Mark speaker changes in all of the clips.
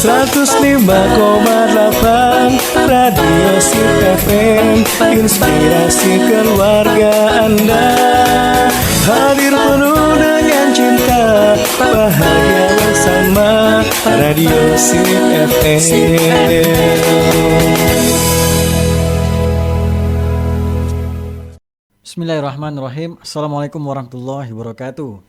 Speaker 1: 105,8 Radio Sip FM, inspirasi keluarga Anda. Hadir penuh dengan cinta, bahagia bersama Radio Sip FM.
Speaker 2: Bismillahirrahmanirrahim. Assalamualaikum warahmatullahi wabarakatuh.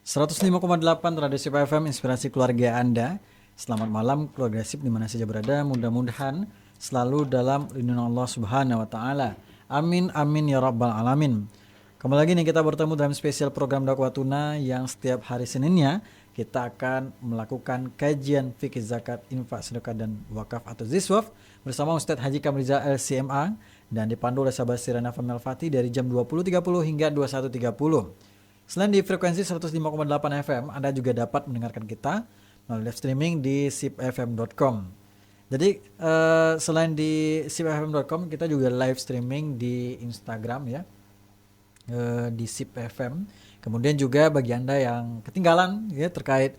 Speaker 2: 105,8 Radio Sip FM, inspirasi keluarga Anda. Selamat malam keluarga Sip dimana saja berada. Mudah-mudahan selalu dalam lindungan Allah Subhanahu wa Ta'ala. Amin amin ya rabbal alamin. Kembali lagi nih kita bertemu dalam spesial program dakwah tuna yang setiap hari Seninnya kita akan melakukan kajian fikih zakat, infak, sedekah dan wakaf atau ziswaf bersama Ustadz Haji Kamriza LCMA dan dipandu oleh sahabat Sirana Famil Fatih dari jam 20.30 hingga 21.30. Selain di frekuensi 105,8 FM, Anda juga dapat mendengarkan kita melalui live streaming di sipfm.com. Jadi selain di sipfm.com, kita juga live streaming di Instagram ya, di sipfm. Kemudian juga bagi Anda yang ketinggalan ya terkait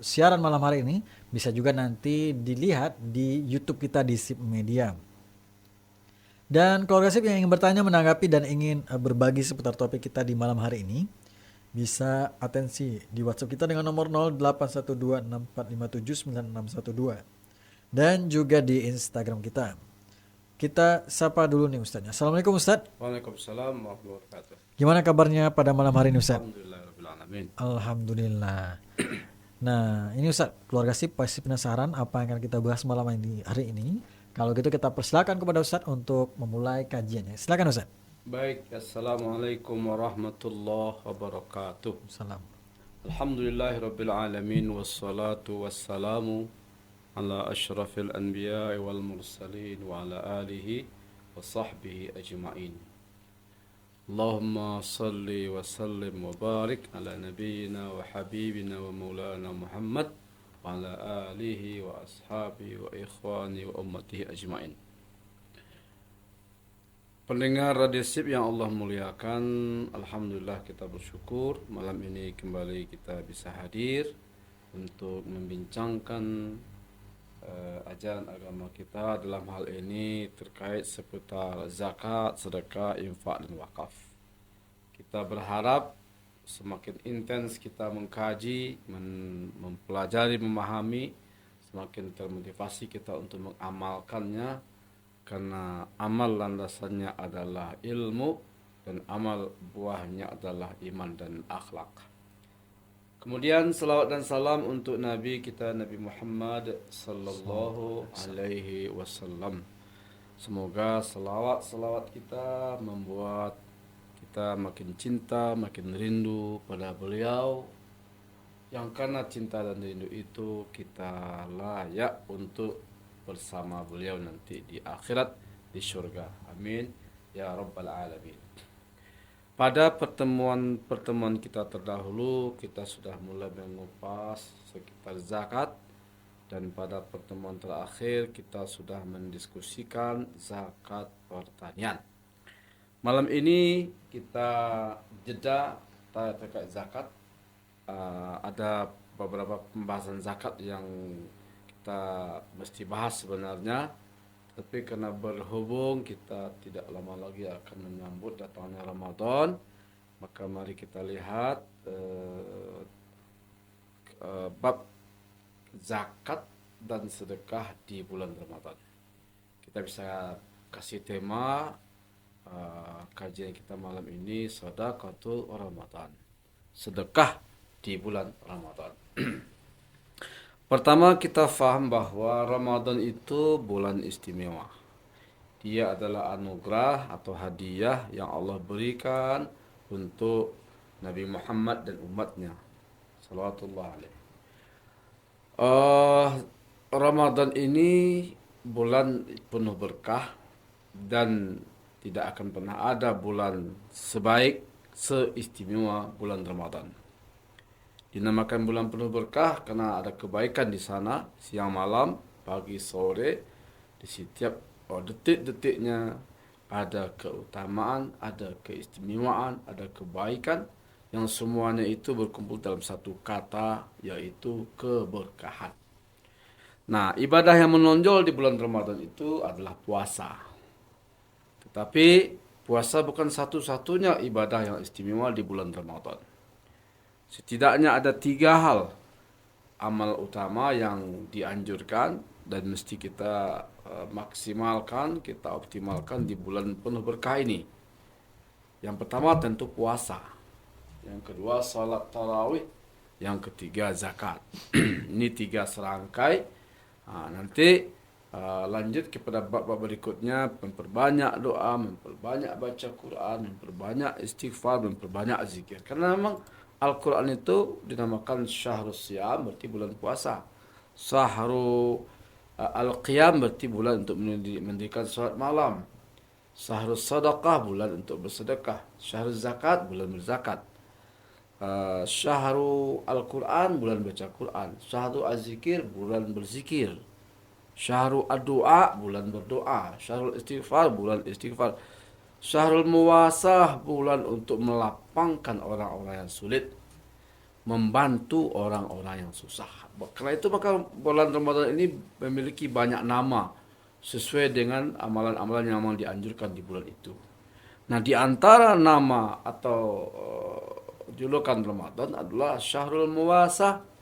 Speaker 2: siaran malam hari ini, bisa juga nanti dilihat di YouTube kita di Sip Media. Dan keluarga Sip yang ingin bertanya, menanggapi dan ingin berbagi seputar topik kita di malam hari ini, bisa atensi di WhatsApp kita dengan nomor 081264579612 dan juga di Instagram kita. Kita sapa dulu nih Ustadznya. Assalamualaikum Ustadz.
Speaker 3: Waalaikumsalam warahmatullahi wabarakatuh.
Speaker 2: Gimana kabarnya pada malam hari ini Ustadz?
Speaker 3: Alhamdulillah.
Speaker 2: Alhamdulillah. Nah ini Ustadz, keluarga Sip pasti penasaran apa yang akan kita bahas malam ini, hari ini. Kalau gitu kita persilakan kepada Ustadz untuk memulai kajiannya. Silakan Ustadz.
Speaker 3: Baik, assalamualaikum warahmatullahi wabarakatuh.
Speaker 2: Salam.
Speaker 3: Alhamdulillahirabbil alamin wassalatu wassalamu ala asyrafil anbiya'i wal mursalin wa ala alihi wa sahbihi ajma'in. Allahumma salli wa sallim wa barik ala nabiyyina wa habibina wa maulana Muhammad wa ala alihi wa ashabihi wa ikhwani wa ummatihi ajma'in. Pendengar Radio Sip yang Allah muliakan, alhamdulillah kita bersyukur malam ini kembali kita bisa hadir untuk membincangkan ajaran agama kita dalam hal ini terkait seputar zakat, sedekah, infak dan wakaf. Kita berharap semakin intens kita mengkaji, mempelajari, memahami, semakin termotivasi kita untuk mengamalkannya. Karena amal landasannya adalah ilmu dan amal buahnya adalah iman dan akhlak. Kemudian salawat dan salam untuk Nabi kita Nabi Muhammad sallallahu alaihi wasallam. Semoga salawat kita membuat kita makin cinta, makin rindu pada beliau. Yang karena cinta dan rindu itu kita layak untuk bersama beliau nanti di akhirat, di syurga. Amin ya rabbal alamin. Pada pertemuan kita terdahulu kita sudah mulai mengupas sekitar zakat, dan pada pertemuan terakhir kita sudah mendiskusikan zakat pertanian. Malam ini kita jeda terkait zakat. Ada beberapa pembahasan zakat yang kita mesti bahas sebenarnya, tapi karena berhubung kita tidak lama lagi akan menyambut datangnya Ramadan, maka mari kita lihat bab zakat dan sedekah di bulan Ramadan. Kita bisa kasih tema kajian kita malam ini, sedekatul Ramadan, sedekah di bulan Ramadan. Pertama kita faham bahwa Ramadan itu bulan istimewa. Dia adalah anugerah atau hadiah yang Allah berikan untuk Nabi Muhammad dan umatnya. Salawatullah alaihi. Ramadan ini bulan penuh berkah dan tidak akan pernah ada bulan seistimewa bulan Ramadan. Dinamakan bulan penuh berkah karena ada kebaikan di sana, siang malam, pagi sore, di setiap detik-detiknya ada keutamaan, ada keistimewaan, ada kebaikan yang semuanya itu berkumpul dalam satu kata, yaitu keberkahan. Nah, ibadah yang menonjol di bulan Ramadan itu adalah puasa. Tetapi puasa bukan satu-satunya ibadah yang istimewa di bulan Ramadan. Setidaknya ada 3 hal amal utama yang dianjurkan dan mesti kita maksimalkan, kita optimalkan di bulan penuh berkah ini. Yang pertama tentu puasa. Yang kedua salat tarawih. Yang ketiga zakat. Ini 3 serangkai. Nanti lanjut kepada bab-bab berikutnya, memperbanyak doa, memperbanyak baca Quran, memperbanyak istighfar, memperbanyak zikir. Karena memang Al-Quran itu dinamakan Syahrus Siyam, berarti bulan puasa. Syahrul Al-Qiyam berarti bulan untuk mendirikan salat malam. Syahrus Sadaqah, bulan untuk bersedekah. Syahrul Zakat, bulan berzakat. Syahrul Al-Quran, bulan baca Quran. Syahrul Az-Zikir, bulan berzikir. Syahrul Ad-Du'a, bulan berdoa. Syahrul Istighfar, bulan istighfar. Syahrul Muwasah, bulan untuk melapangkan orang-orang yang sulit, membantu orang-orang yang susah. Karena itu maka bulan Ramadan ini memiliki banyak nama sesuai dengan amalan-amalan yang memang dianjurkan di bulan itu. Nah, di antara nama atau julukan Ramadan adalah Syahrul Muwasah,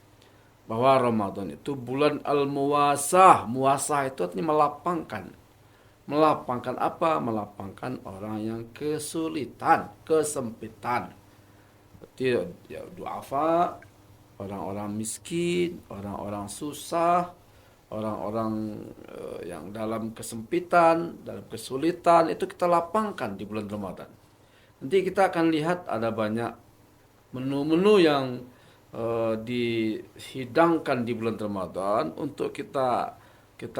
Speaker 3: bahwa Ramadan itu bulan Al-Muwasah. Muwasah itu artinya melapangkan. Melapangkan apa? Melapangkan orang yang kesulitan, kesempitan. Seperti ya, duafa, orang-orang miskin, orang-orang susah, orang-orang yang dalam kesempitan, dalam kesulitan, itu kita lapangkan di bulan Ramadan. Nanti kita akan lihat ada banyak menu-menu yang dihidangkan di bulan Ramadan untuk kita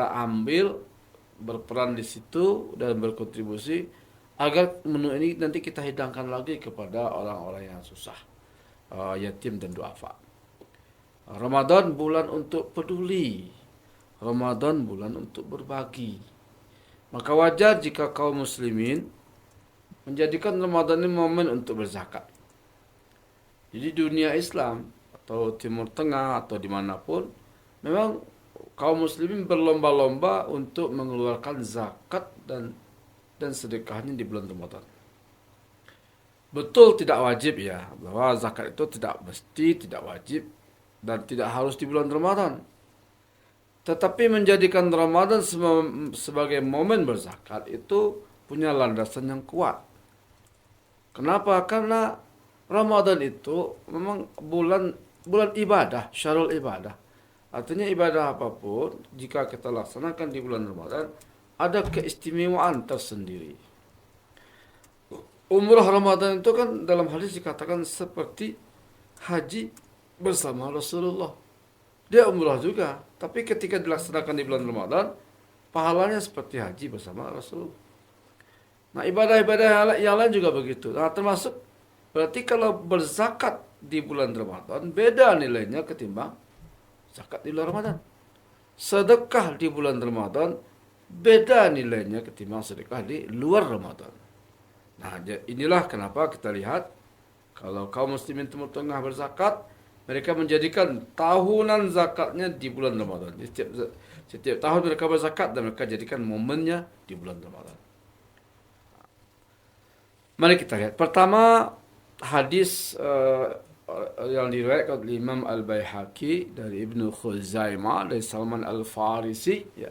Speaker 3: ambil, berperan di situ dan berkontribusi agar menu ini nanti kita hidangkan lagi kepada orang-orang yang susah, yatim dan duafa. Ramadan bulan untuk peduli. Ramadan bulan untuk berbagi. Maka wajar jika kaum muslimin menjadikan Ramadan ini momen untuk berzakat. Jadi dunia Islam atau Timur Tengah atau dimanapun, memang kaum muslimin berlomba-lomba untuk mengeluarkan zakat dan sedekahnya di bulan Ramadan. Betul tidak wajib ya, bahwa zakat itu tidak mesti, tidak wajib, dan tidak harus di bulan Ramadan. Tetapi menjadikan Ramadan sebagai momen berzakat itu punya landasan yang kuat. Kenapa? Karena Ramadan itu memang bulan ibadah, syahrul ibadah. Artinya ibadah apapun jika kita laksanakan di bulan Ramadan ada keistimewaan tersendiri. Umrah Ramadan itu kan dalam hadis dikatakan seperti haji bersama Rasulullah. Dia umrah juga, tapi ketika dilaksanakan di bulan Ramadan, pahalanya seperti haji bersama Rasulullah. Nah, ibadah-ibadah yang lain juga begitu. Nah, termasuk berarti kalau berzakat di bulan Ramadan beda nilainya ketimbang zakat di luar Ramadan. Sedekah di bulan Ramadan beda nilainya ketimbang sedekah di luar Ramadan. Nah, inilah kenapa kita lihat kalau kaum muslimin Timur Tengah berzakat, mereka menjadikan tahunan zakatnya di bulan Ramadan. Setiap tahun mereka berzakat dan mereka jadikan momennya di bulan Ramadan. Mari kita lihat. Pertama, hadis yang diriwayatkan oleh Imam Al-Baihaqi dari Ibnu Khuzaimah dari Salman Al-Farisi, ya,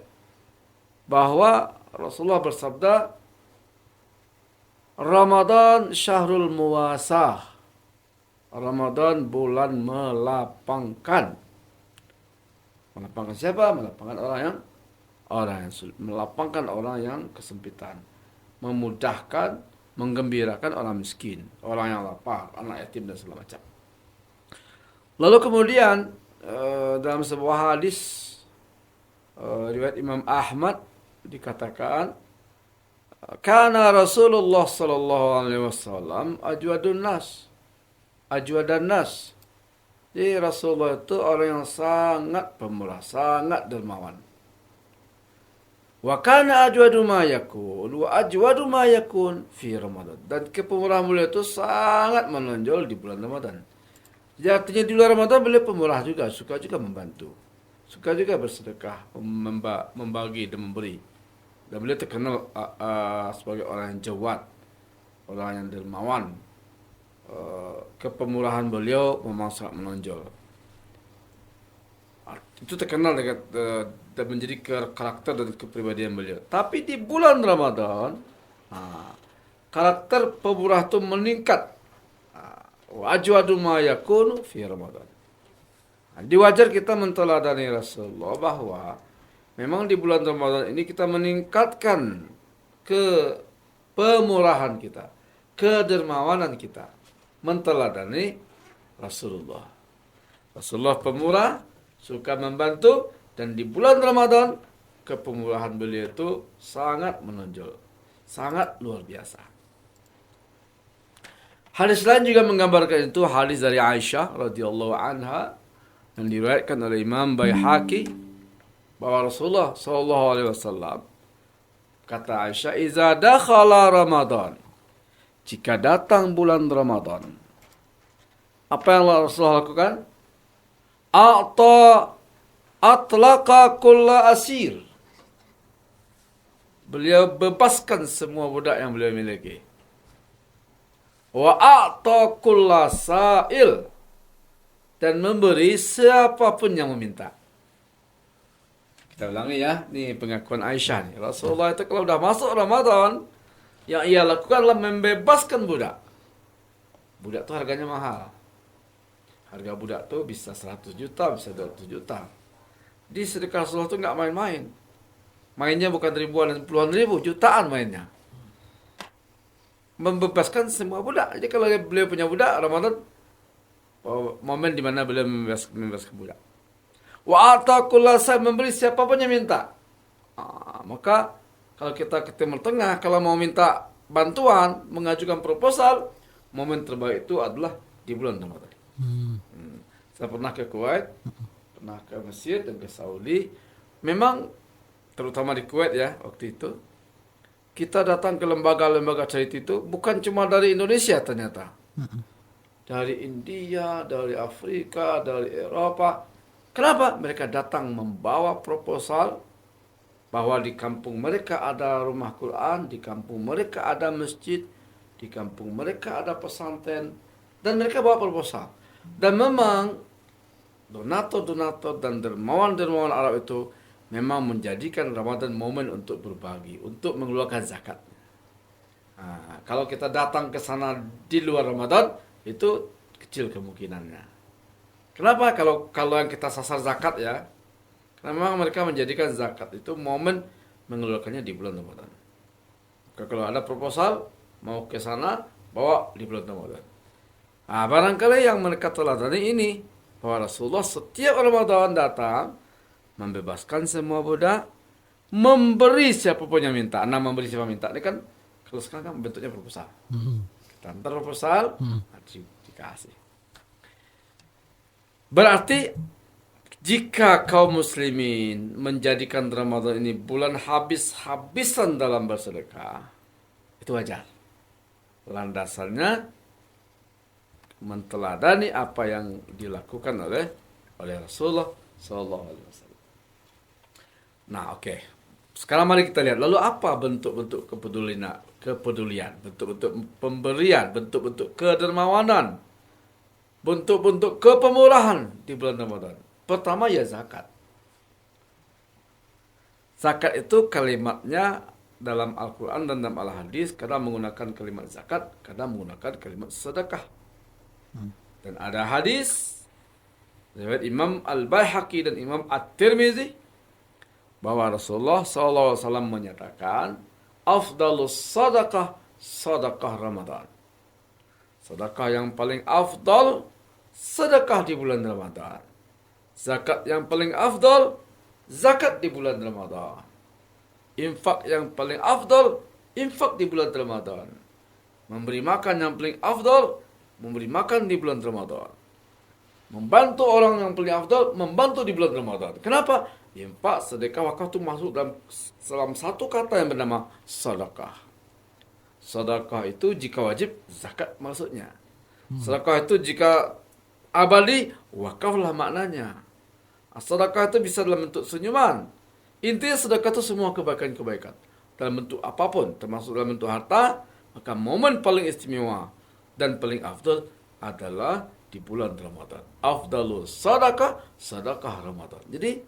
Speaker 3: bahwa Rasulullah bersabda, Ramadan syahrul muwasah. Ramadan bulan melapangkan. Melapangkan siapa? Melapangkan orang yang sulit, melapangkan orang yang kesempitan, memudahkan, menggembirakan orang miskin, orang yang lapar, anak yatim dan segala macam. Lalu kemudian dalam sebuah hadis riwayat Imam Ahmad dikatakan, kana Rasulullah sallallahu alaihi wasallam ajwadun nas. Jadi Rasulullah itu orang yang sangat pemurah, sangat dermawan. Wa kana ajwadu ma yakun fi Ramadan. Dan kepemurahan beliau itu sangat menonjol di bulan Ramadan. Jadi artinya di luar Ramadan beliau pemurah juga, suka juga membantu. suka juga bersedekah, membagi dan memberi. Dan beliau terkenal sebagai orang yang jawad, orang yang dermawan. Kepemurahan beliau memang sangat menonjol. Itu terkenal dan menjadi karakter dan kepribadian beliau. Tapi di bulan Ramadan, karakter pemurah itu meningkat. Wa ajwadu ma yakunu fi Ramadan. Diwajar kita menteladani Rasulullah bahwa memang di bulan Ramadan ini kita meningkatkan pemurahan kita, kedermawanan kita, menteladani Rasulullah. Rasulullah pemurah, suka membantu, dan di bulan Ramadan kepemurahan beliau itu sangat menonjol, sangat luar biasa. Hadis lain juga menggambarkan itu, hadis dari Aisyah radhiyallahu anha yang diriwayatkan oleh Imam Baihaqi bahwa Rasulullah sallallahu alaihi wasallam kata Aisyah, "Iza dakhala Ramadan." Jika datang bulan Ramadan, apa yang Rasulullah lakukan? Atlaqa kulla asir. Beliau bebaskan semua budak yang beliau miliki. Wa a'ta kulla sa'il. Dan memberi siapapun yang meminta. Kita ulangi ya, ini pengakuan Aisyah nih. Rasulullah itu kalau sudah masuk Ramadan, yang ia lakukan adalah membebaskan budak. Budak itu harganya mahal. Harga budak itu bisa 100 juta, bisa 200 juta. Di sedekah Rasulullah itu nggak main-main. Mainnya bukan ribuan dan puluhan ribu, jutaan mainnya. Membebaskan semua budak. Jadi kalau beliau punya budak, Ramadan momen di mana beliau membebaskan budak. Wa atakullah, saya memberi siapapun yang minta. Maka kalau kita ke Timur Tengah, kalau mau minta bantuan, mengajukan proposal, momen terbaik itu adalah di bulan Ramadan. Saya pernah ke Kuwait, pernah ke Mesir dan ke Saudi. Memang terutama di Kuwait ya waktu itu, kita datang ke lembaga-lembaga charity itu bukan cuma dari Indonesia ternyata. Dari India, dari Afrika, dari Eropa. Kenapa? Mereka datang membawa proposal bahwa di kampung mereka ada rumah Quran, di kampung mereka ada masjid, di kampung mereka ada pesantren, dan mereka bawa proposal. Dan memang donatur-donatur dan dermawan-dermawan Arab itu memang menjadikan Ramadan momen untuk berbagi, untuk mengeluarkan zakat. Kalau kita datang ke sana di luar Ramadan, itu kecil kemungkinannya. Kenapa? Kalau yang kita sasar zakat ya, karena memang mereka menjadikan zakat itu momen mengeluarkannya di bulan Ramadan. Kalau ada proposal mau ke sana, bawa di bulan Ramadan. Barangkali yang mereka teladani ini, bahwa Rasulullah setiap Ramadan datang membebaskan semua budak, memberi siapapun yang minta. Memberi siapa minta ini kan kalau sekarang kan bentuknya proposal. Kita antar proposal, dikasih. Berarti jika kaum muslimin menjadikan Ramadan ini bulan habis-habisan dalam bersedekah, itu wajar. Landasannya menteladani apa yang dilakukan oleh Rasulullah sallallahu alaihi wasallam. Nah, oke. Sekarang mari kita lihat lalu apa bentuk-bentuk kepedulian, bentuk-bentuk pemberian, bentuk-bentuk kedermawanan, bentuk-bentuk kepemurahan di bulan Ramadan. Pertama ya zakat. Zakat itu kalimatnya dalam Al-Quran dan dalam Al-Hadis kadang menggunakan kalimat zakat, kadang menggunakan kalimat sedekah. Dan ada hadis riwayat Imam Al-Baihaqi dan Imam At-Tirmizi bahwa Rasulullah SAW menyatakan afdalus sadaqah sadaqah Ramadan. Sedekah yang paling afdal sedekah di bulan Ramadan. Zakat yang paling afdal zakat di bulan Ramadan. Infak yang paling afdal infak di bulan Ramadan. Memberi makan yang paling afdal memberi makan di bulan Ramadan. Membantu orang yang paling afdal membantu di bulan Ramadan. Kenapa? Infak, sedekah, wakaf itu masuk dalam satu kata yang bernama sedekah. Sedekah itu jika wajib, zakat maksudnya. Sedekah itu jika abadi, wakaflah maknanya. Sedekah itu bisa dalam bentuk senyuman. Intinya sedekah itu semua kebaikan-kebaikan. Dalam bentuk apapun, termasuk dalam bentuk harta, maka momen paling istimewa dan paling afdal adalah di bulan Ramadan. Afdalus sedekah, sedekah Ramadan. Jadi,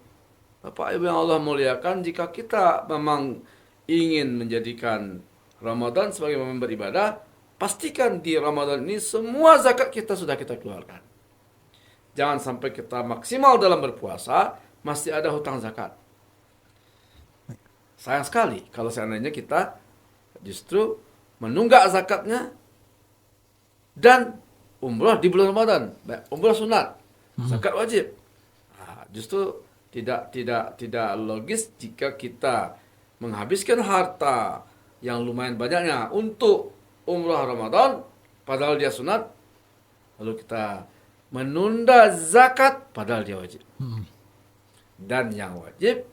Speaker 3: Bapak Ibu yang Allah muliakan, jika kita memang ingin menjadikan Ramadan sebagai momen beribadah, pastikan di Ramadan ini semua zakat kita sudah kita keluarkan. Jangan sampai kita maksimal dalam berpuasa, masih ada hutang zakat. Sayang sekali kalau seandainya kita justru menunggak zakatnya dan umrah di bulan Ramadan. Umrah sunat, zakat wajib. Nah, justru tidak logis jika kita menghabiskan harta yang lumayan banyaknya untuk umrah Ramadan, padahal dia sunat, lalu kita menunda zakat, padahal dia wajib. Dan yang wajib,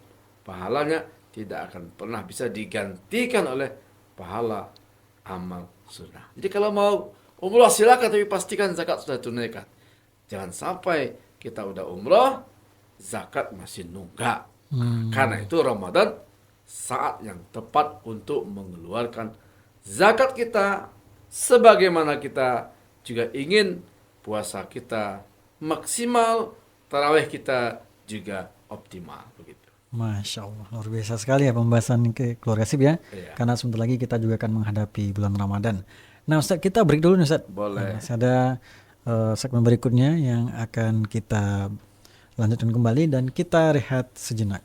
Speaker 3: pahalanya tidak akan pernah bisa digantikan oleh pahala amal sunnah. Jadi kalau mau umrah silakan, tapi pastikan zakat sudah tunaikan. Jangan sampai kita udah umrah, zakat masih nunggak. Karena itu Ramadan saat yang tepat untuk mengeluarkan zakat kita, sebagaimana kita juga ingin puasa kita maksimal, tarawih kita juga optimal, begitu.
Speaker 2: Masya Allah, luar biasa sekali ya pembahasan ke keluarga SIP ya.
Speaker 3: Iya.
Speaker 2: Karena sebentar lagi kita juga akan menghadapi bulan Ramadan. Nah Ustaz, kita break dulu nih Ustaz.
Speaker 3: Boleh.
Speaker 2: Masih ada segmen berikutnya yang akan kita lanjutkan kembali dan kita rehat sejenak.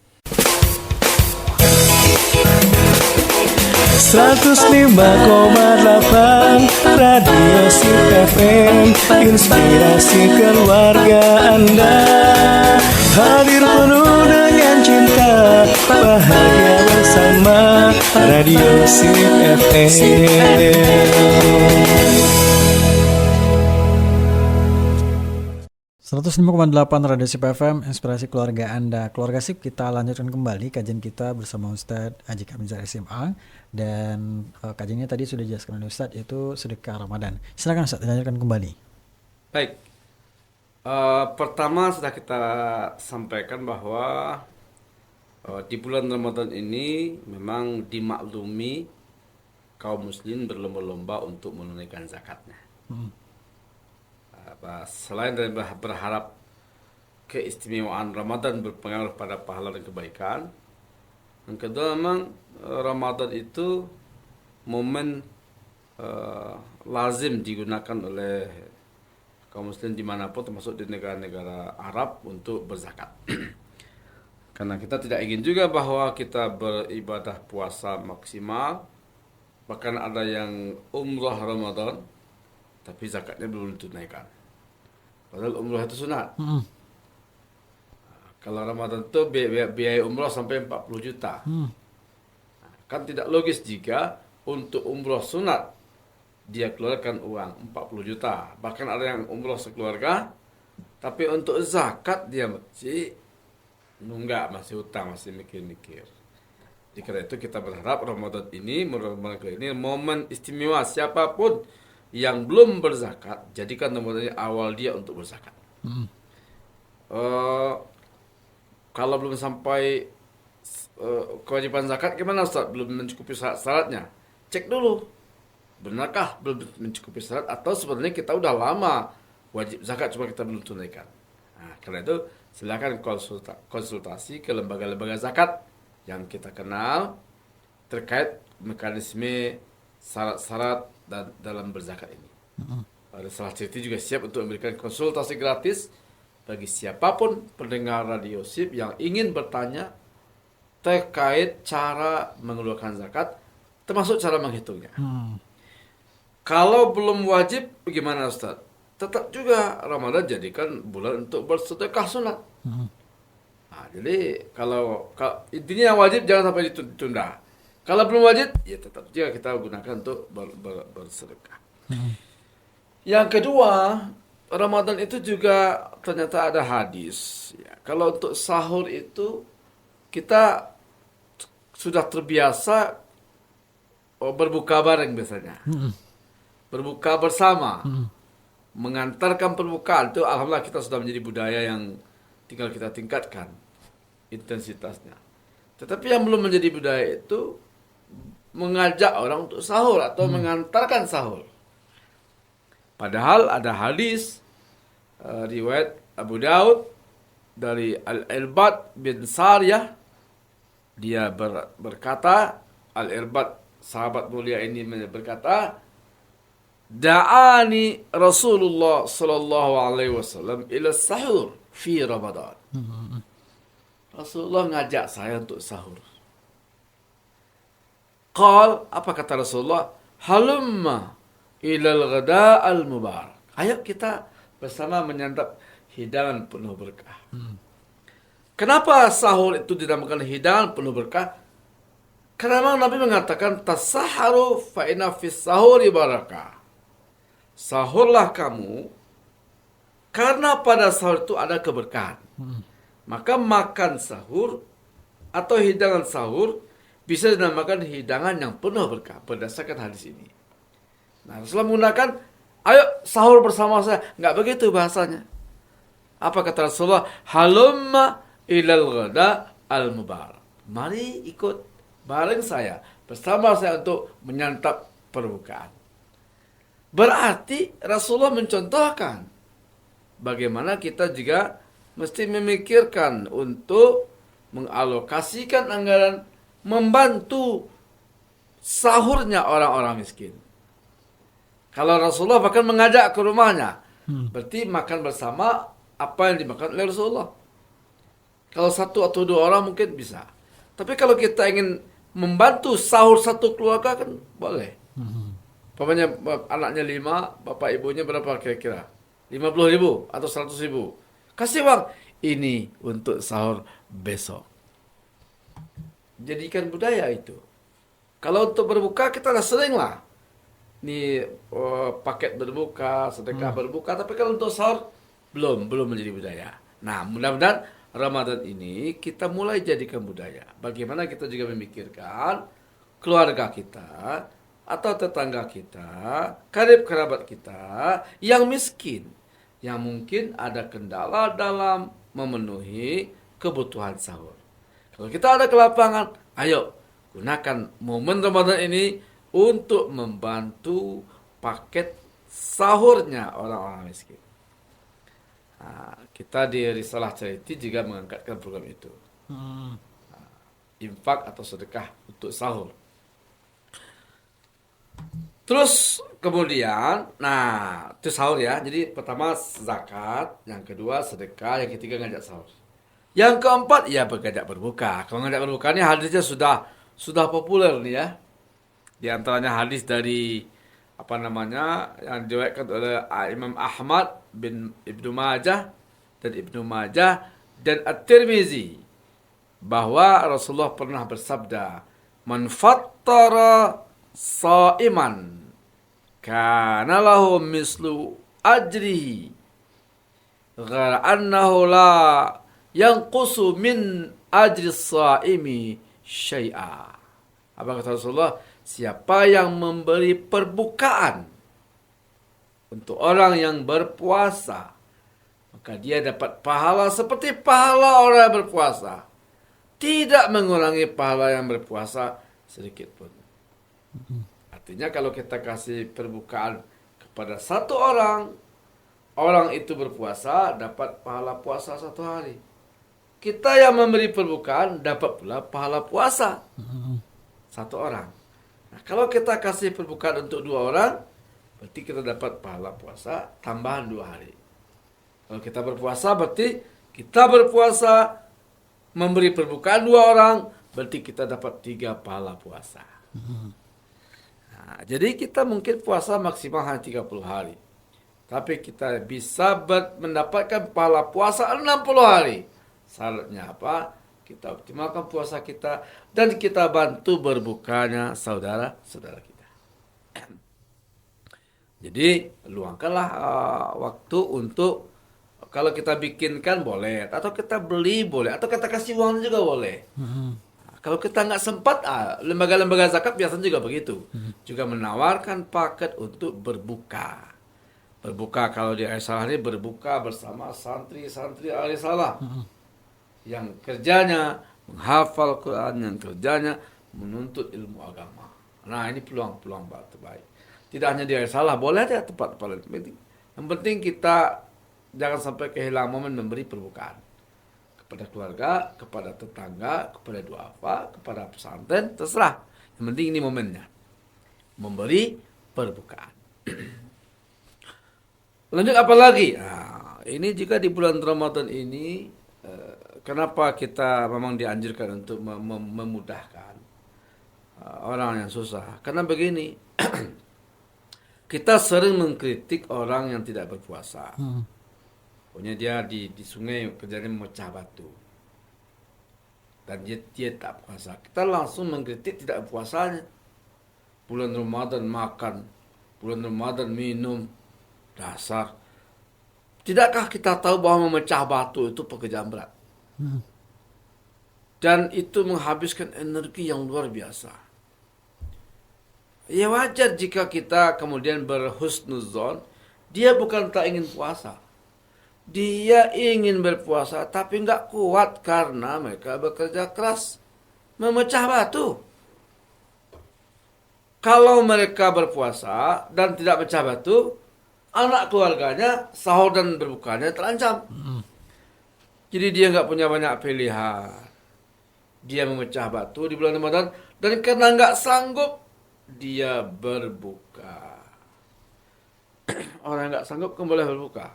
Speaker 1: 105,8 Radio Sip FM, inspirasi keluarga Anda. Hadir penuh dengan cinta, bahagia bersama Radio Sip FM.
Speaker 2: 105,8 Radio Sip FM, inspirasi keluarga Anda. Keluarga Sip, kita lanjutkan kembali kajian kita bersama Ustadz Haji Kamizar SMA. Dan kajiannya tadi sudah dijelaskan oleh Ustadz, yaitu sedekah Ramadan. Silakan Ustadz, lanjutkan kembali.
Speaker 3: Baik. Pertama sudah kita sampaikan bahwa di bulan Ramadan ini memang dimaklumi kaum muslimin berlomba-lomba untuk menunaikan zakatnya. Selain dari berharap keistimewaan Ramadan berpengaruh pada pahala dan kebaikan, yang kedua memang Ramadan itu momen lazim digunakan oleh kaum muslim dimanapun, termasuk di negara-negara Arab, untuk berzakat. Karena kita tidak ingin juga bahwa kita beribadah puasa maksimal, bahkan ada yang umrah Ramadan tapi zakatnya belum ditunaikan. Padahal umrah itu sunat. Kalau Ramadan itu biaya umrah sampai 40 juta. Kan tidak logis jika untuk umrah sunat dia keluarkan uang 40 juta. Bahkan ada yang umrah sekeluarga, tapi untuk zakat dia masih nunggak, masih hutang, masih mikir-mikir. Jadi karena itu kita berharap Ramadan ini momen istimewa. Siapapun yang belum berzakat, jadikan Ramadan ini awal dia untuk berzakat. Kalau belum sampai kewajiban zakat, gimana Ustaz? Belum mencukupi syarat-syaratnya. Cek dulu, benarkah belum mencukupi syarat, atau sebenarnya kita udah lama wajib zakat cuma kita belum tunaikan. Nah, karena itu silakan konsultasi ke lembaga-lembaga zakat yang kita kenal terkait mekanisme syarat-syarat dalam berzakat ini. Pada salah satu juga siap untuk memberikan konsultasi gratis bagi siapapun pendengar Radio Sip yang ingin bertanya terkait cara mengeluarkan zakat, termasuk cara menghitungnya. Kalau belum wajib, bagaimana Ustaz? Tetap juga Ramadan jadikan bulan untuk bersedekah sunat. Nah, jadi kalau intinya yang wajib jangan sampai ditunda. Kalau belum wajib, ya tetap juga kita gunakan untuk bersedekah. Yang kedua, Ramadan itu juga ternyata ada hadis. Ya, kalau untuk sahur itu kita sudah terbiasa berbuka bareng biasanya. Berbuka bersama. Mengantarkan perbukaan itu alhamdulillah kita sudah menjadi budaya yang tinggal kita tingkatkan intensitasnya. Tetapi yang belum menjadi budaya itu mengajak orang untuk sahur atau mengantarkan sahur. Padahal ada hadis riwayat Abu Daud dari Al-Irbad bin Sariyah, dia berkata, Al-Irbad sahabat mulia ini berkata, da'ani Rasulullah sallallahu alaihi wasallam ila sahur fi Ramadan. Rasulullah ngajak saya untuk sahur. Qal, apa kata Rasulullah? Halumma ilal ghada al mubarak. Ayo kita bersama menyantap hidangan penuh berkah. Kenapa sahur itu dinamakan hidangan penuh berkah? Karena memang Nabi mengatakan tasaharu fa inna fis sahuri barakah. Sahurlah kamu karena pada sahur itu ada keberkahan. Maka makan sahur atau hidangan sahur bisa dinamakan hidangan yang penuh berkah berdasarkan hadis ini. Nah, Rasulullah menggunakan ayo sahur bersama saya. Enggak begitu bahasanya. Apa kata Rasulullah? Halumma ilal ghada al mubarak. Mari ikut bareng saya, bersama saya untuk menyantap perbukaan. Berarti Rasulullah mencontohkan bagaimana kita juga mesti memikirkan untuk mengalokasikan anggaran membantu sahurnya orang-orang miskin. Kalau Rasulullah bahkan mengajak ke rumahnya, berarti makan bersama apa yang dimakan oleh Rasulullah. Kalau satu atau dua orang mungkin bisa. Tapi kalau kita ingin membantu sahur satu keluarga kan boleh. Pokoknya anaknya 5, bapak ibunya berapa kira-kira? 50.000 atau 100.000. Kasih uang. Ini untuk sahur besok. Jadikan budaya itu. Kalau untuk berbuka kita dah sering lah. Ini paket berbuka, sedekah berbuka. Tapi kalau untuk sahur belum menjadi budaya. Nah, mudah-mudahan Ramadan ini kita mulai jadikan budaya. Bagaimana kita juga memikirkan keluarga kita atau tetangga kita, karib kerabat kita yang miskin, yang mungkin ada kendala dalam memenuhi kebutuhan sahur. Kalau kita ada kelapangan, ayo gunakan momen Ramadan ini untuk membantu paket sahurnya orang-orang miskin. Nah, kita di Risalah Charity juga mengangkatkan program itu. Infak atau sedekah untuk sahur. Terus kemudian, nah itu sahur ya. Jadi pertama zakat, yang kedua sedekah, yang ketiga ngajak sahur. Yang keempat ya ngajak berbuka. Kalau ngajak berbuka ini hadisnya sudah populer nih ya. Di antaranya hadis dari yang diriwayatkan oleh Imam Ahmad bin Ibnu Majah dan At-Tirmizi, bahwa Rasulullah pernah bersabda, "Man fattara sha'iman kana lahu mislu ajrihi ghaira annahu la yanqusu min ajri shaimi syai'a." Apa kata Rasulullah? Siapa yang memberi perbukaan untuk orang yang berpuasa, maka dia dapat pahala seperti pahala orang yang berpuasa, tidak mengurangi pahala yang berpuasa sedikit pun. Artinya kalau kita kasih perbukaan kepada satu orang, orang itu berpuasa dapat pahala puasa 1 hari. Kita yang memberi perbukaan dapat pula pahala puasa 1 orang. Nah, kalau kita kasih perbukaan untuk 2 orang, berarti kita dapat pahala puasa tambahan 2 hari. Kalau kita berpuasa, berarti kita berpuasa memberi perbukaan 2 orang, berarti kita dapat 3 pahala puasa. Nah, jadi kita mungkin puasa maksimal hanya 30 hari. Tapi kita bisa mendapatkan pahala puasa 60 hari. Syaratnya apa? Kita optimalkan puasa kita dan kita bantu berbukanya saudara-saudara kita. Jadi luangkanlah waktu untuk, kalau kita bikinkan boleh, atau kita beli boleh, atau kita kasih uang juga boleh. Kalau kita nggak sempat, lembaga-lembaga zakat biasanya juga begitu, juga menawarkan paket untuk berbuka. Berbuka kalau di hari salah ini berbuka bersama santri-santri ahli salah yang kerjanya menghafal Quran, yang kerjanya menuntut ilmu agama. Nah, ini peluang-peluang terbaik. Tidak hanya di hari salah, boleh aja tempat-tempat lain. Yang penting kita jangan sampai kehilangan momen memberi perbukaan kepada keluarga, kepada tetangga, kepada duafa, kepada pesantren, terserah. Yang penting ini momennya, memberi perbukaan. Lanjut apa lagi? Nah, ini jika di bulan Ramadan ini, kenapa kita memang dianjurkan untuk memudahkan orang yang susah? Karena begini, kita sering mengkritik orang yang tidak berpuasa. Pokoknya dia di sungai kerjanya memecah batu. Dan dia tak puasa. Kita langsung mengkritik tidak puasanya. Bulan Ramadan makan, bulan Ramadan minum. Dasar. Tidakkah kita tahu bahwa memecah batu itu pekerjaan berat? Dan itu menghabiskan energi yang luar biasa. Ya wajar jika kita kemudian berhusnuzon, dia bukan tak ingin puasa. Dia ingin berpuasa tapi nggak kuat karena mereka bekerja keras memecah batu. Kalau mereka berpuasa dan tidak pecah batu, anak keluarganya sahur dan berbukanya terancam. Jadi dia nggak punya banyak pilihan. Dia memecah batu di bulan Ramadan dan karena nggak sanggup dia berbuka. Orang yang nggak sanggup kan boleh berbuka.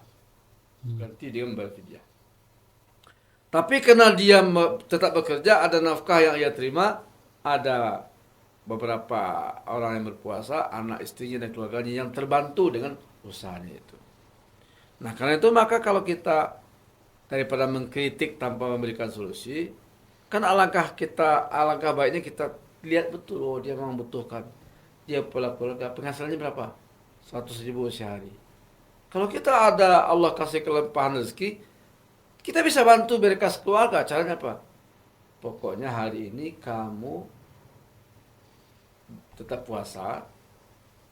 Speaker 3: Berarti dia membayar fidyah. Tapi karena dia tetap bekerja, ada nafkah yang ia terima, ada beberapa orang yang berpuasa, anak istrinya dan keluarganya yang terbantu dengan usahanya itu. Nah, karena itu maka kalau kita daripada mengkritik tanpa memberikan solusi, kan alangkah baiknya kita lihat betul, oh dia memang membutuhkan. Dia pola keluarga, penghasilannya berapa? 100.000 sehari. Kalau kita ada Allah kasih kelimpahan rezeki, kita bisa bantu berkas keluarga. Caranya apa? Pokoknya hari ini kamu tetap puasa,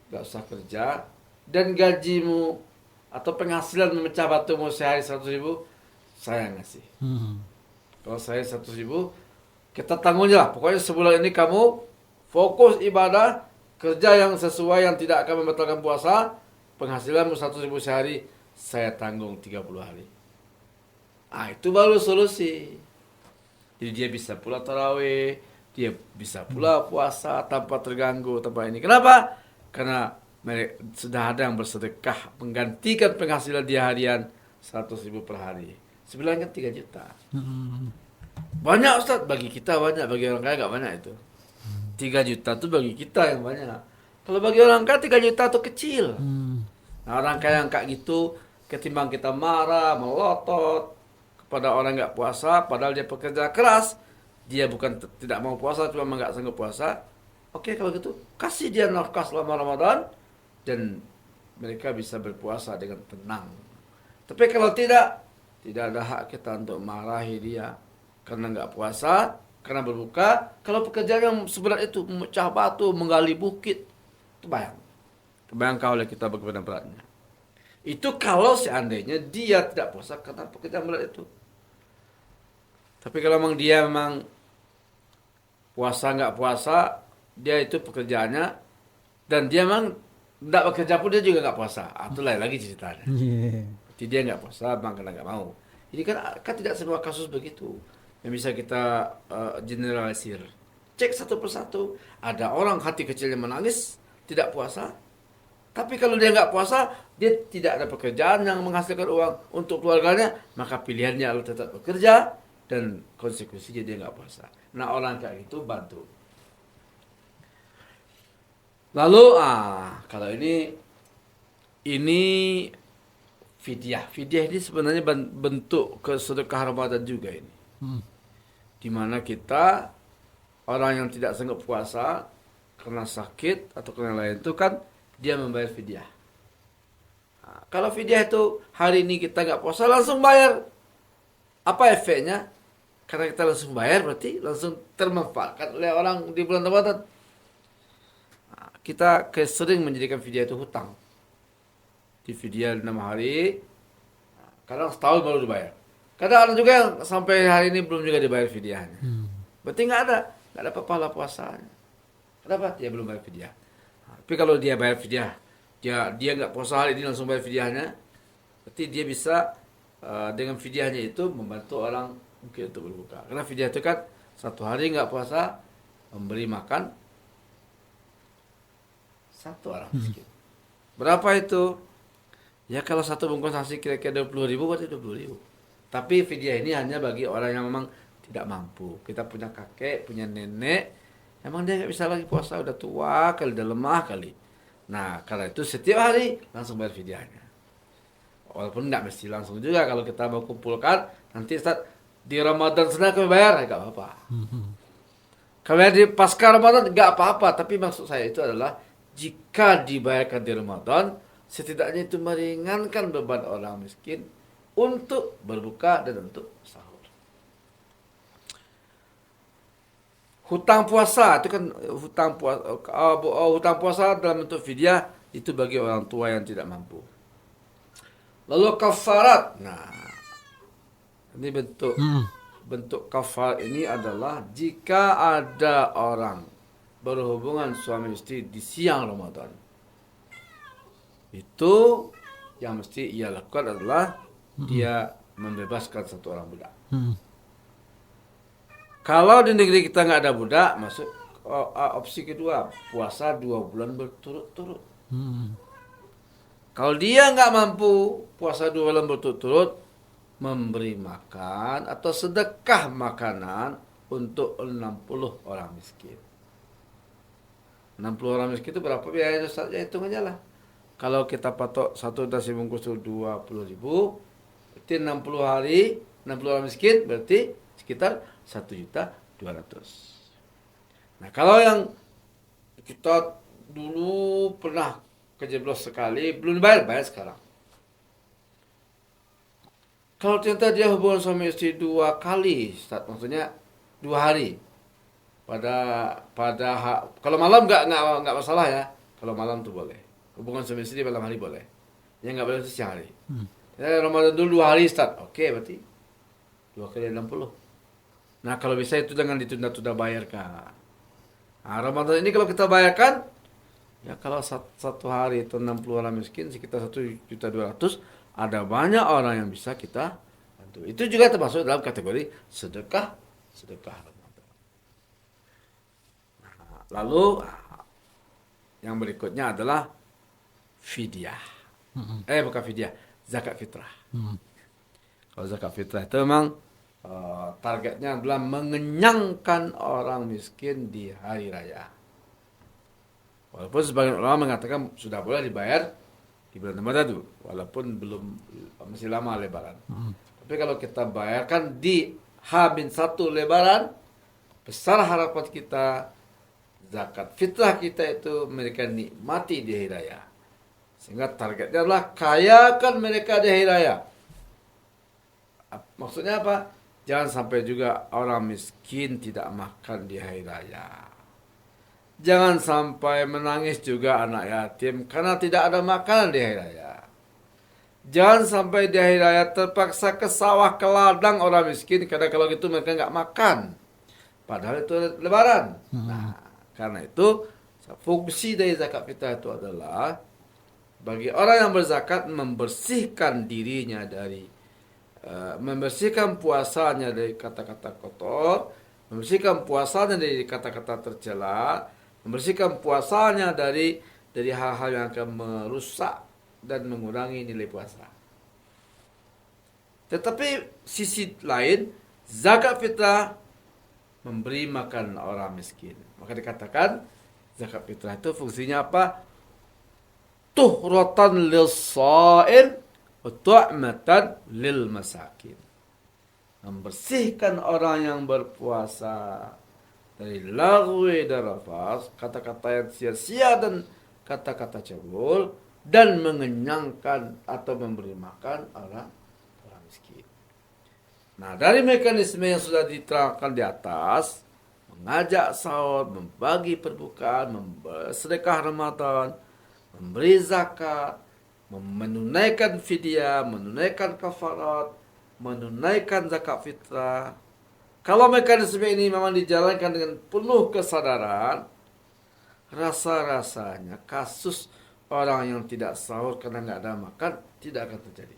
Speaker 3: gak usah kerja, dan gajimu atau penghasilan memecah batumu sehari 100.000, saya ngasih. Kalau saya 100.000, kita tanggung lah. Pokoknya sebulan ini kamu fokus ibadah, kerja yang sesuai, yang tidak akan membatalkan puasa, penghasilanmu 100.000 sehari, saya tanggung 30 hari. Ah, itu baru solusi. Jadi dia bisa pula tarawih, dia bisa pula puasa tanpa terganggu, tanpa ini. Kenapa? Karena mereka sudah ada yang bersedekah menggantikan penghasilan dia harian 100.000 per hari. Sebulan kan 3 juta. Banyak Ustaz, bagi kita banyak, bagi orang kaya gak banyak itu. 3 juta itu bagi kita yang banyak. Kalau bagi orang kaya 3 juta itu kecil. Nah, orang kaya yang kayak gitu, ketimbang kita marah, melotot kepada orang gak puasa, padahal dia pekerja keras, dia bukan tidak mau puasa, cuma gak sanggup puasa. Oke, kalau gitu, kasih dia nafkah selama Ramadan, dan mereka bisa berpuasa dengan tenang. Tapi kalau tidak ada hak kita untuk marahi dia karena nggak puasa, karena berbuka. Kalau pekerjaan yang seberat itu, memecah batu, menggali bukit, itu bayangkan oleh kita bagaimana beratnya. Itu kalau seandainya dia tidak puasa karena pekerjaan berat itu. Tapi kalau memang dia puasa nggak puasa, dia itu pekerjaannya, dan dia memang tidak bekerja pun dia juga nggak puasa. Itu lain lagi ceritanya. Jadi dia nggak puasa, bang karena nggak mau. Jadi kan tidak semua kasus begitu yang bisa kita generalisir. Cek satu persatu. Ada orang hati kecilnya menangis, tidak puasa. Tapi kalau dia nggak puasa, dia tidak ada pekerjaan yang menghasilkan uang untuk keluarganya, maka pilihannya adalah tetap bekerja dan konsekuensinya dia nggak puasa. Nah, orang kayak gitu bantu. Lalu kalau ini fidyah. Fidyah ini sebenarnya bentuk kesedekah Ramadan juga ini. Dimana kita orang yang tidak sanggup puasa karena sakit atau karena lain itu kan dia membayar fidyah. Nah, kalau fidyah itu hari ini kita nggak puasa langsung bayar. Apa efeknya? Karena kita langsung bayar berarti langsung termanfaatkan oleh orang di bulan Ramadan. Kita sering menjadikan fidyah itu hutang. di fidyah 6 hari, kadang setahun baru dibayar. Kadang ada juga yang sampai hari ini belum juga dibayar fidyahnya. Berarti nggak ada pahala puasanya. Kenapa? Dia belum bayar fidyah. Tapi kalau dia bayar fidyah, dia nggak puasa hari ini langsung bayar fidyahnya, berarti dia bisa dengan fidyahnya itu membantu orang mungkin untuk berbuka. Karena fidyah itu kan satu hari nggak puasa memberi makan satu orang miskin. Berapa itu? Ya kalau satu bungkus nasi kira-kira 20.000 berarti 20.000. Tapi fidyah ini hanya bagi orang yang memang tidak mampu. Kita punya kakek, punya nenek, emang dia nggak bisa lagi puasa, udah tua kali, udah lemah kali. Nah, karena itu setiap hari langsung bayar fidyahnya. Walaupun nggak mesti langsung juga, kalau kita mau kumpulkan, nanti Ustaz, di Ramadan sedang kami bayar, nggak apa-apa. Kalau di pasca Ramadan nggak apa-apa, tapi maksud saya itu adalah jika dibayarkan di Ramadan, setidaknya itu meringankan beban orang miskin untuk berbuka dan untuk sahur. Hutang puasa itu kan hutang puasa dalam bentuk fidyah itu bagi orang tua yang tidak mampu. Lalu kafarat. Nah, ini bentuk kafar ini adalah jika ada orang berhubungan suami istri di siang Ramadan. Itu yang mesti ia lakukan adalah dia membebaskan satu orang budak. Kalau di negeri kita nggak ada budak, masuk opsi kedua, puasa 2 bulan berturut-turut. Kalau dia nggak mampu puasa 2 bulan berturut-turut, memberi makan atau sedekah makanan untuk 60 orang miskin. 60 orang miskin itu berapa biayanya? Saja hitung aja lah. Kalau kita patok satu nasi bungkus itu 20.000, berarti 60 hari, 60 orang miskin berarti sekitar 1.200.000. Nah, kalau yang kita dulu pernah kejeblos sekali, belum bayar sekarang. Kalau ternyata dia hubungan suami istri 2 kali, maksudnya 2 hari. Kalau malam nggak masalah ya. Kalau malam tuh boleh. Hubungan suami istri malam hari boleh. Yang nggak boleh itu siang hari. Ramadan dulu 2 hari start. Oke, berarti 2 kali 60. Nah, kalau bisa itu jangan ditunda-tunda bayarkan. Nah, Ramadan ini kalau kita bayarkan, ya kalau satu hari itu 60 orang miskin, sekitar 1.200.000, ada banyak orang yang bisa kita bantu. Itu juga termasuk dalam kategori sedekah Ramadan. Nah, lalu yang berikutnya adalah fidyah. Bukan fidyah, zakat fitrah. Kalau zakat fitrah itu memang targetnya adalah mengenyangkan orang miskin di hari raya. Walaupun sebagian ulama mengatakan sudah boleh dibayar di bulan Ramadan itu, walaupun masih lama Lebaran. Tapi kalau kita bayarkan di H-1 Lebaran, besar harapan kita zakat fitrah kita itu mereka nikmati di hari raya. Sehingga targetnya adalah kayakan mereka di hari raya. Maksudnya apa? Jangan sampai juga orang miskin tidak makan di hari raya. Jangan sampai menangis juga anak yatim karena tidak ada makanan di hari raya. Jangan sampai di hari raya terpaksa ke sawah, ke ladang orang miskin karena kalau gitu mereka nggak makan. Padahal itu Lebaran. Nah, karena itu fungsi dari zakat fitrah itu adalah bagi orang yang berzakat membersihkan dirinya dari membersihkan puasanya dari kata-kata kotor, membersihkan puasanya dari kata-kata tercela, membersihkan puasanya dari hal-hal yang akan merusak dan mengurangi nilai puasa. Tetapi sisi lain, zakat fitrah memberi makan orang miskin. Maka dikatakan zakat fitrah itu fungsinya apa? Tuhratan lis-sha'im wa tu'matan lil masakin. Membersihkan orang yang berpuasa dari lagwi dan rafas, kata-kata yang sia-sia dan kata-kata cabul, dan mengenyangkan atau memberi makan orang miskin. Nah, dari mekanisme yang sudah diterangkan di atas, mengajak sahur, membagi perbukaan, sedekah Ramadan, memberi zakat, menunaikan fidyah, menunaikan kafarat, menunaikan zakat fitrah. Kalau mekanisme ini memang dijalankan dengan penuh kesadaran, rasa-rasanya kasus orang yang tidak sahur karena nggak ada makan tidak akan terjadi.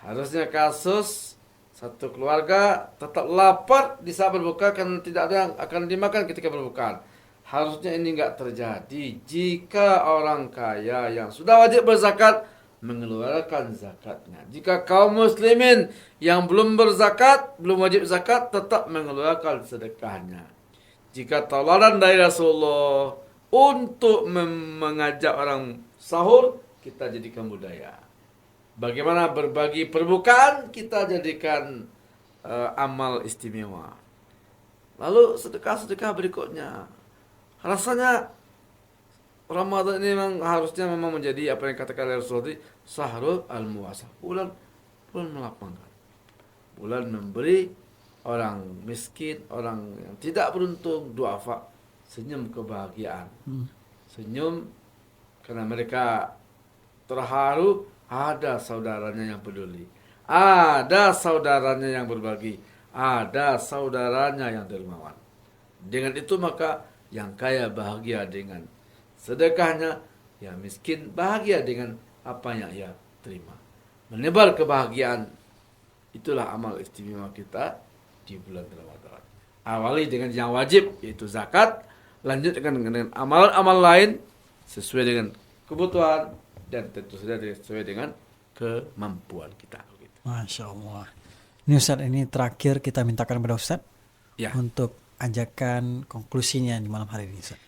Speaker 3: Harusnya kasus satu keluarga tetap lapar di saat berbuka karena tidak ada yang akan dimakan ketika berbuka. Harusnya ini nggak terjadi jika orang kaya yang sudah wajib berzakat mengeluarkan zakatnya. Jika kaum muslimin yang belum berzakat, belum wajib zakat, tetap mengeluarkan sedekahnya. Jika tauladan dari Rasulullah untuk mengajak orang sahur, kita jadikan budaya. Bagaimana berbagi perbukaan, kita jadikan amal istimewa. Lalu sedekah-sedekah berikutnya. Rasanya Ramadan ini harusnya menjadi apa yang katakan Rasulullah, Sahrul al-Muwasah. Bulan melapangkan. Bulan memberi orang miskin, orang yang tidak beruntung, duafa, senyum kebahagiaan. Senyum karena mereka terharu, ada saudaranya yang peduli. Ada saudaranya yang berbagi. Ada saudaranya yang dermawan. Dengan itu maka yang kaya bahagia dengan sedekahnya, yang miskin bahagia dengan apa yang ia terima. Menebar kebahagiaan, itulah amal istimewa kita di bulan Ramadan. Awali dengan yang wajib, yaitu zakat. Lanjutkan dengan amalan-amal lain sesuai dengan kebutuhan dan tentu saja sesuai dengan kemampuan kita.
Speaker 2: Masya Allah. Ini Ustaz, ini terakhir kita mintakan kepada Ustaz
Speaker 3: Ya.
Speaker 2: untuk ajakan konklusinya di malam hari ini, Ustaz.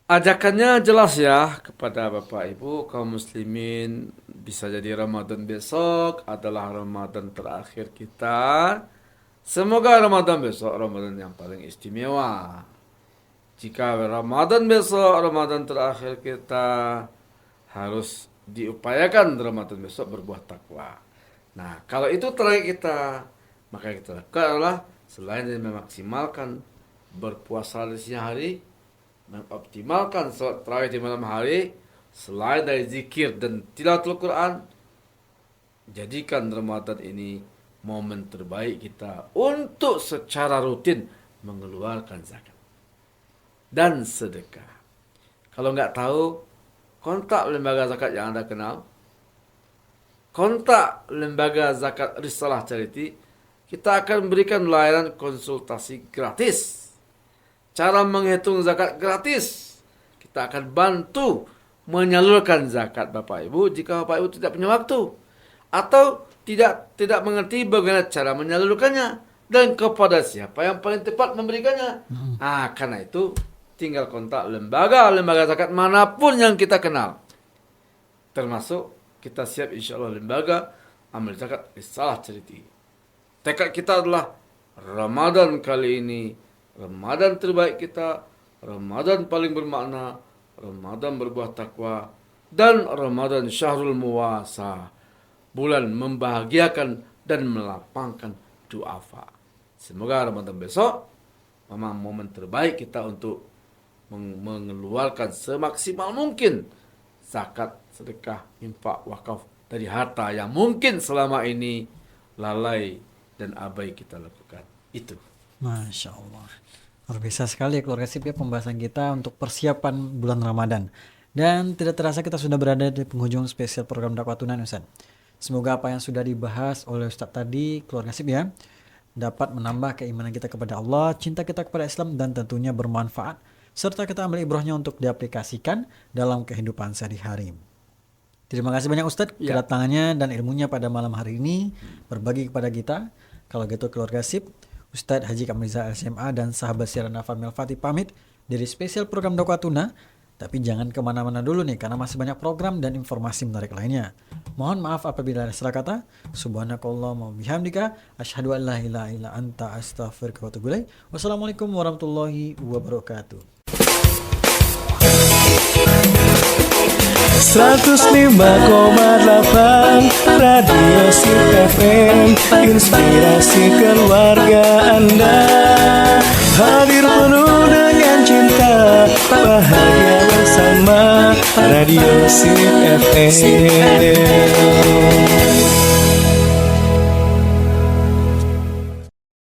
Speaker 3: Ajakannya jelas ya kepada Bapak Ibu kaum muslimin, bisa jadi Ramadan besok adalah Ramadan terakhir kita. Semoga Ramadan besok Ramadan yang paling istimewa. Jika Ramadan besok Ramadan terakhir kita, harus diupayakan Ramadan besok berbuah takwa. Nah, kalau itu terakhir kita, maka kita lakukan adalah selain dari memaksimalkan berpuasa di siang hari, mengoptimalkan salat tarawih di malam hari, selain dari zikir dan tilawatul Quran, jadikan Ramadan ini momen terbaik kita untuk secara rutin mengeluarkan zakat dan sedekah. Kalau nggak tahu, kontak lembaga zakat yang Anda kenal, kontak lembaga zakat Risalah Charity. Kita akan berikan layanan konsultasi gratis. Cara menghitung zakat gratis. Kita akan bantu menyalurkan zakat Bapak Ibu jika Bapak Ibu tidak punya waktu. Atau tidak mengerti bagaimana cara menyalurkannya. Dan kepada siapa yang paling tepat memberikannya. Karena itu tinggal kontak lembaga zakat manapun yang kita kenal. Termasuk kita siap insya Allah lembaga amal zakat Risalah Charity. Tekad kita adalah Ramadan kali ini, Ramadan terbaik kita, Ramadan paling bermakna, Ramadan berbuah takwa, dan Ramadan Syahrul Muwasa, bulan membahagiakan dan melapangkan duafa. Semoga Ramadan besok memang momen terbaik kita untuk mengeluarkan semaksimal mungkin zakat, sedekah, infak, wakaf dari harta yang mungkin selama ini lalai dan abai kita lakukan. Itu.
Speaker 2: Masya Allah. Luar biasa sekali ya keluarga SIP ya pembahasan kita untuk persiapan bulan Ramadan. Dan tidak terasa kita sudah berada di penghujung spesial program dakwah tunan Ustaz. Semoga apa yang sudah dibahas oleh Ustaz tadi keluarga SIP ya dapat menambah keimanan kita kepada Allah, cinta kita kepada Islam, dan tentunya bermanfaat serta kita ambil ibrahnya untuk diaplikasikan dalam kehidupan sehari-hari. Terima kasih banyak Ustadz kedatangannya dan ilmunya pada malam hari ini berbagi kepada kita. Kalau gitu keluarga SIP, Ustadz Haji Kamriza LCMA dan sahabat siaran Nafa Melfati pamit dari spesial program Dakwah Tuna. Tapi jangan kemana-mana dulu nih karena masih banyak program dan informasi menarik lainnya. Mohon maaf apabila ada salah kata. Subhanakallahumma wa bihamdika asyhadu an la ilaha illa anta astaghfiruka wa atubu ilaik. Wassalamualaikum warahmatullahi wabarakatuh.
Speaker 1: 105,8 Radio SIP FM, inspirasi keluarga Anda. Hadir penuh dengan cinta, bahagia bersama. Radio Sip FM.